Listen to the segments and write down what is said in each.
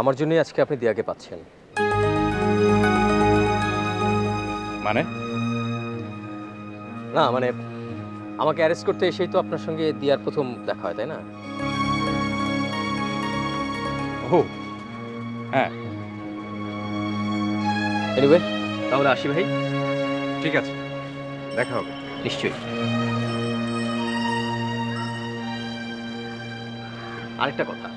আমার জন্যই আজকে আপনি দিয়াকে পাচ্ছেন। মানে? না মানে আমাকে অ্যারেস্ট করতে এসেই তো আপনার সঙ্গে দিয়ার প্রথম দেখা হয়, তাই না? ও হ্যাঁ, এনিওয়ে, তাহলে আসি ভাই। ঠিক আছে, দেখা হবে। নিশ্চয়ই। আরেকটা কথা,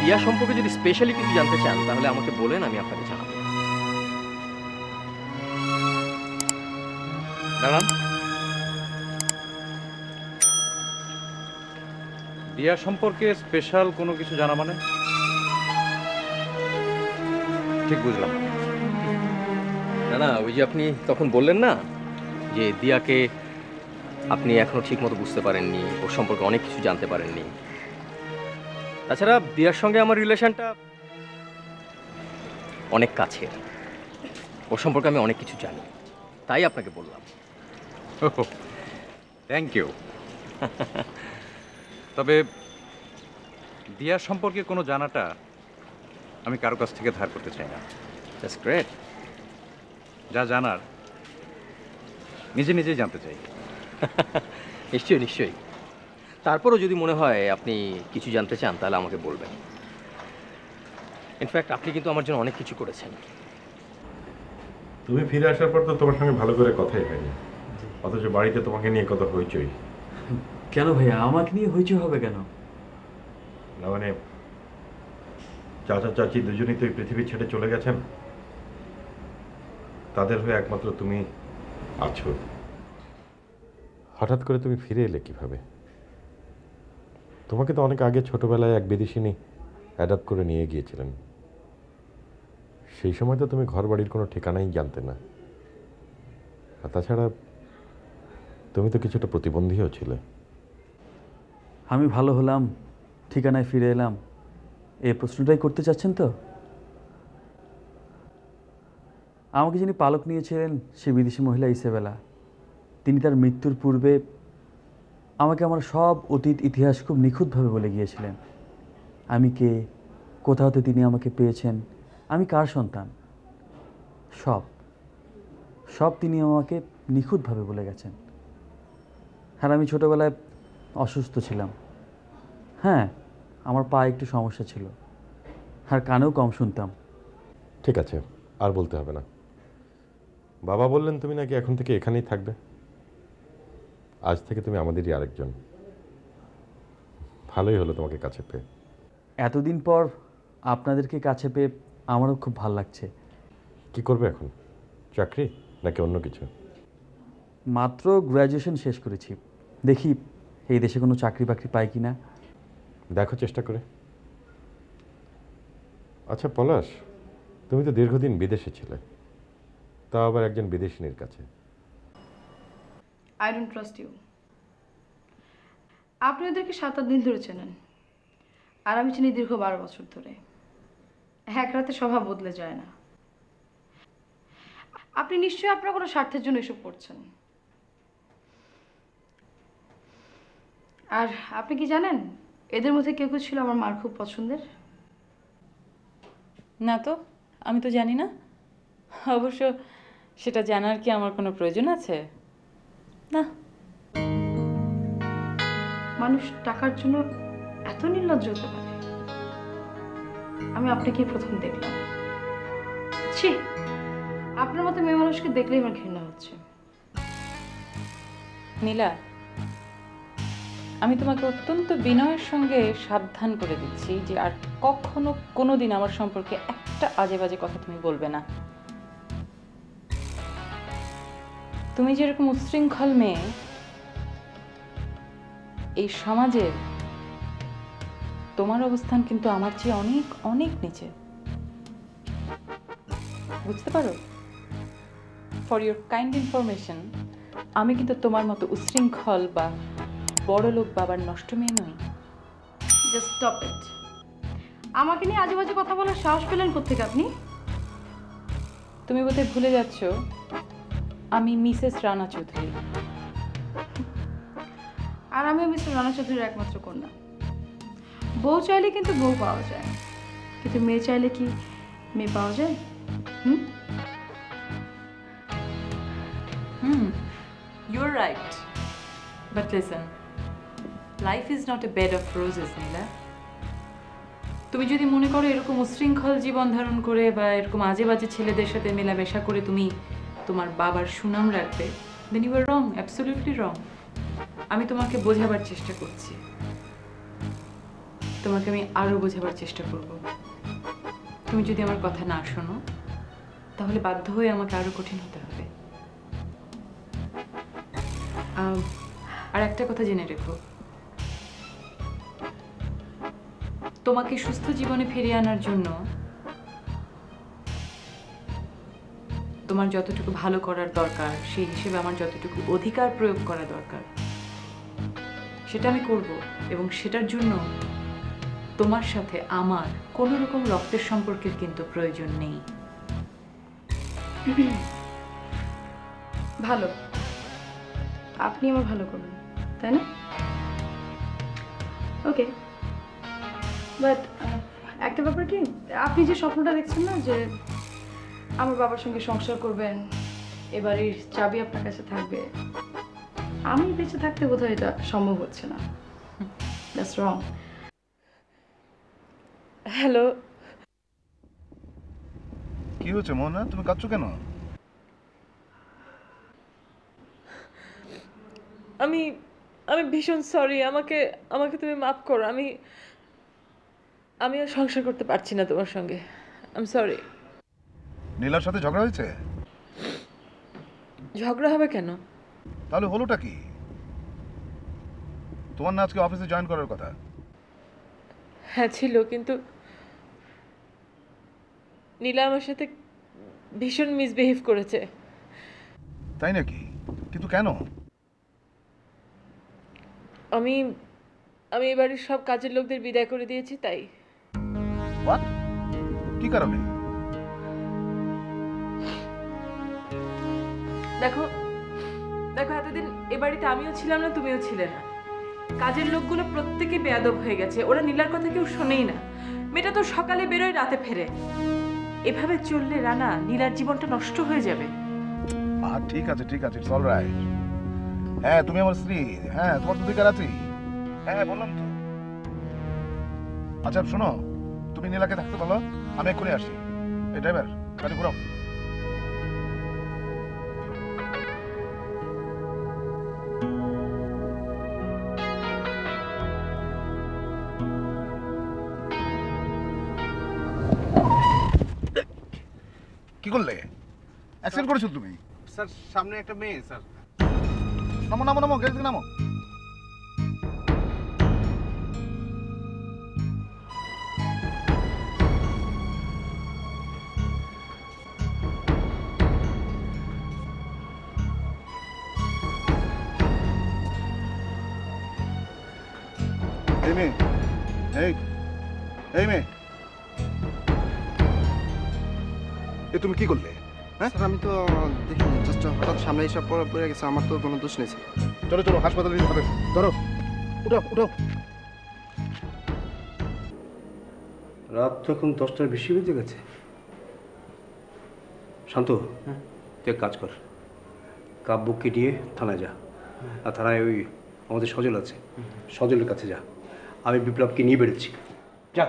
দিয়া সম্পর্কে যদি স্পেশালি কিছু জানতে চান তাহলে আমাকে বলেন, আমি আপনাকে জানাবো। দাঁড়ান, দিয়া সম্পর্কে স্পেশাল কোনো কিছু জানা মানে? ঠিক বুঝলাম না। না না, ওই যে আপনি তখন বললেন না যে দিয়াকে আপনি এখনো ঠিক মতো বুঝতে পারেননি, ওর সম্পর্কে অনেক কিছু জানতে পারেননি। তাছাড়া দিয়ার সঙ্গে আমার রিলেশনটা অনেক কাছের, ওর সম্পর্কে আমি অনেক কিছু জানি, তাই আপনাকে বললাম। Thank you. তবে দিয়া সম্পর্কে কোনো জানাটা আমি কারো কাছ থেকে ধার করতে চাই না। That's great. যা জানার নিজে নিজেই জানতে চাই। নিশ্চয়ই নিশ্চয়ই। তারপরও যদি মনে হয় আপনি কিছু জানতে চান তাহলে আমাকে বলবেন। ইনফ্যাক্ট আপনি কিন্তু আমার জন্য অনেক কিছু করেছেন। তুমি ফিরে আসার পর তো তোমার সঙ্গে ভালো করে কথাই হয়নি, অথচ বাড়িতে তোমাকে নিয়ে কত হইচই। কেন ভাইয়া, আমাকে নিয়ে হইচই হবে কেন? না মানে চাচা চাচি দুজনেই তো এই পৃথিবী ছেড়ে চলে গেছেন, তাদের হয়ে একমাত্র তুমি আছো। হঠাৎ করে তুমি ফিরে এলে কিভাবে? তোমাকে তো অনেক আগে ছোটবেলায় এক বিদেশিনী অ্যাডাপ্ট করে নিয়ে গিয়েছিলেন। সেই সময় তো তুমি ঘর বাড়ির কোনো ঠিকানাই জানতে না, আর তাছাড়া তুমি তো কিছুটা প্রতিবন্ধীও ছিলে। আমি ভালো হলাম, ঠিকানায় ফিরে এলাম, এই প্রশ্নটাই করতে চাচ্ছেন তো? আমাকে যিনি পালক নিয়েছিলেন সে বিদেশি মহিলা ইসেবেলা। তিনি তার মৃত্যুর পূর্বে আমাকে আমার সব অতীত ইতিহাস খুব নিখুঁতভাবে বলে গিয়েছিলেন। আমি কে, কোথা হতে তিনি আমাকে পেয়েছেন, আমি কার সন্তান, সব সব তিনি আমাকে নিখুঁতভাবে বলে গেছেন। আর আমি ছোটোবেলায় অসুস্থ ছিলাম। হ্যাঁ, আমার পায়ে একটু সমস্যা ছিল, আর কানেও কম শুনতাম। ঠিক আছে, আর বলতে হবে না। বাবা বললেন তুমি নাকি এখন থেকে এখানেই থাকবে, আজ থেকে তুমি আমাদেরই আরেকজন। ভালোই হলো তোমাকে কাছে পেয়ে। এতদিন পর আপনাদেরকে কাছে পেয়ে আমারও খুব ভালো লাগছে। কি করবে এখন, চাকরি নাকি অন্য কিছু? মাত্র গ্র্যাজুয়েশন শেষ করেছি, দেখি এই দেশে কোনো চাকরি বাকরি পাই কি না। দেখো চেষ্টা করে। আচ্ছা পলাশ, তুমি তো দীর্ঘদিন বিদেশে ছিলে, তা আবার একজন বিদেশিনীর কাছে। I don't trust you. আপনি ওদেরকে 7-8 দিন ধরে চেনেন, আর আমি চিনি দীর্ঘ 12 বছর ধরে। এক রাতে স্বভাব বদলে যায় না। আপনি নিশ্চয়ই আপনার কোনো স্বার্থের জন্য এসব করছেন। আর আপনি কি জানেন এদের মধ্যে কেউ কেউ ছিল আমার মার খুব পছন্দের? না তো, আমি তো জানি না। অবশ্য সেটা জানার কি আমার কোনো প্রয়োজন আছে? না। মানুষ টাকার জন্য এত নির্লজ্জ হতে পারে, আমি আপনাকেই প্রথম দেখলাম। ছি, আপনার মতো মেয়ে মানুষকে দেখলেই আমার ঘৃণা হচ্ছে। নীলা, আমি তোমাকে অত্যন্ত বিনয়ের সঙ্গে সাবধান করে দিচ্ছি যে আর কখনো কোনোদিন আমার সম্পর্কে একটা আজে বাজে কথা তুমি বলবে না। তুমি যেরকম উচ্ছৃঙ্খল মেয়ে, এই সমাজে তোমার অবস্থান কিন্তু আমার চেয়ে অনেক অনেক নিচে, বুঝতে পারো? ফর ইউর কাইন্ড ইনফরমেশন, আমি কিন্তু তোমার মতো উচ্ছৃঙ্খল বা বড়লোক বাবার নষ্ট মেয়ে নই। Just stop it. আমাকে নিয়ে আজে বাজে কথা বলার সাহস পেলেন কোত্থেকে আপনি? তুমি বোধহয় ভুলে যাচ্ছ আমি মিসেস রানা চৌধুরী। আর আমিও মিস্টার রানা চৌধুরীর একমাত্র কন্যা। বউ চাইলে কিন্তু বউ পাওয়া যায়। কিন্তু মেয়ে চাইলে কি মেয়ে পাওয়া যায়? হুম? You're right. But listen, life is not a bed of roses, নীলা। তুমি যদি মনে করো এরকম উশৃঙ্খল জীবন ধারণ করে বা এরকম আজে বাজে ছেলেদের সাথে মেলামেশা করে তুমি তোমার বাবার সুনাম রাখবে, then you are wrong, absolutely wrong. আমি তোমাকে বোঝাবার চেষ্টা করছি, তোমাকে আমি আরো বোঝাবার চেষ্টা করব। তুমি যদি আমার কথা না শোনো তাহলে বাধ্য হয়ে আমাকে আরো কঠিন হতে হবে। আর একটা কথা জেনে রেখো, তোমাকে সুস্থ জীবনে ফিরিয়ে আনার জন্য তোমার যতটুকু ভালো করার দরকার সেই হিসেবে আমার যতটুকু অধিকার প্রয়োগ করা দরকার সেটা আমি করব, এবং সেটার জন্য তোমার সাথে আমার কোনো রকম রক্তের সম্পর্কের কিন্তু প্রয়োজন নেই। ভালো, আপনি আমার ভালো করবেন, তাই না? ওকে, বাট একটা ব্যাপার কি, আপনি যে স্বপ্নটা দেখছেন না যে আমার বাবার সঙ্গে সংসার করবেন, এবারের চাবি আপনার কাছে থাকবে, আমি বেঁচে থাকতে বোধহয় এটা সম্ভব হচ্ছে না। That's wrong. হ্যালো, কি হয়েছে মোহনা, তুমি কাঁদছো কেন? আমি আমি ভীষণ সরি, আমাকে আমাকে তুমি মাফ করো। আমি আমি আর সংসার করতে পারছি না তোমার সঙ্গে। I am sorry. নীলার সাথে ঝগড়া হয়েছে? ঝগড়া হবে কেন? তাহলে হলোটা কি? তোমার না আজকে অফিসে জয়েন করার কথা? হ্যাঁ ছিল, কিন্তু নীলা আমার সাথে ভীষণ মিসবিহেভ করেছে। তাই নাকি? কিন্তু কেন? আমি আমি এবারে সব কাজের লোকদের বিদায় করে দিয়েছি, তাই। হোয়াট? কি কারণে? দেখো দেখো, এতদিন এ বাড়িতে আমিও ছিলাম না, তুমিও ছিলে না। কাজের লোকগুলো প্রত্যেকে বেয়াদব হয়ে গেছে, ওরা নীলার কথা কেউ শোনেই না। মেয়েটা তো সকালে বেরোয়, রাতে ফেরে। এভাবে চললে রানা, নীলার জীবনটা নষ্ট হয়ে যাবে। ঠিক আছে ঠিক আছে, ইটস অলরাইট। হ্যাঁ তুমি আমার স্ত্রী, হ্যাঁ তোমার তো অধিকার আছে। হ্যাঁ বললাম তো। আচ্ছা শোনো, তুমি নীলাকে থাকতে বলো, আমি এক্ষুনি আসি। এই ড্রাইভার, গাড়ি ঘুরাও। কি করলে? অ্যাক্সিডেন্ট করেছো তুমি? স্যার সামনে একটা মেয়ে স্যার। নামো নামো নামো, গাড়ি থেকে নামো। এই মেয়ে, এই এই মেয়ে, এ তুমি কি করলে? হ্যাঁ স্যার আমি তো দেখিনি, জাস্ট হঠাৎ সামনে এসে পড়ে গেছে, আমার তো কোনো দোষ নেই স্যার। চলো চলো, হাসপাতালে নিতে হবে। ধরো, উঠাও উঠাও। রাত তো এখন 10টার বেশি বেজে গেছে। শান্ত, তুই এক কাজ কর, কাব্যকে নিয়ে থানায় যা। আর থানায় ওই আমাদের সজল আছে, সজলের কাছে যা। আমি বিপ্লবকে নিয়ে বেরোচ্ছি, যা।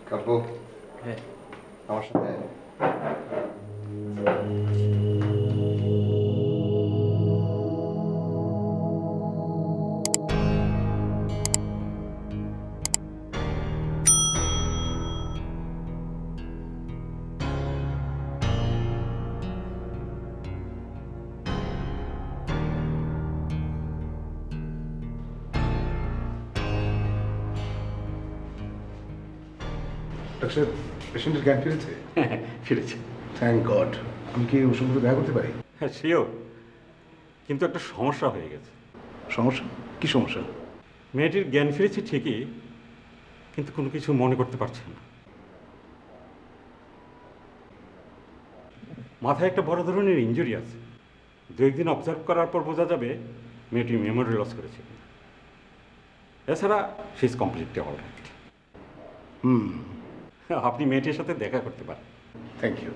কাব্য, হ্যাঁ আমার সাথে। ডাক্তার, পেশেন্টের জ্ঞান ফিরেছে? ফিরেছে। Thank god. আমি কি ওর সঙ্গে দেখা করতে পারি? হ্যাঁ সেও, কিন্তু একটা সমস্যা হয়ে গেছে। সমস্যা? কি সমস্যা? মেয়েটির জ্ঞান ফিরেছে ঠিকই, কিন্তু কোনো কিছু মনে করতে পারছে না। মাথায় একটা বড় ধরনের ইনজুরি আছে। 2 দিন অবজার্ভ করার পর বোঝা যাবে মেয়েটি মেমোরি লস করেছে। এছাড়া she is completely all right. হুম, আপনি মেয়েটির সাথে দেখা করতে পারেন। Thank you.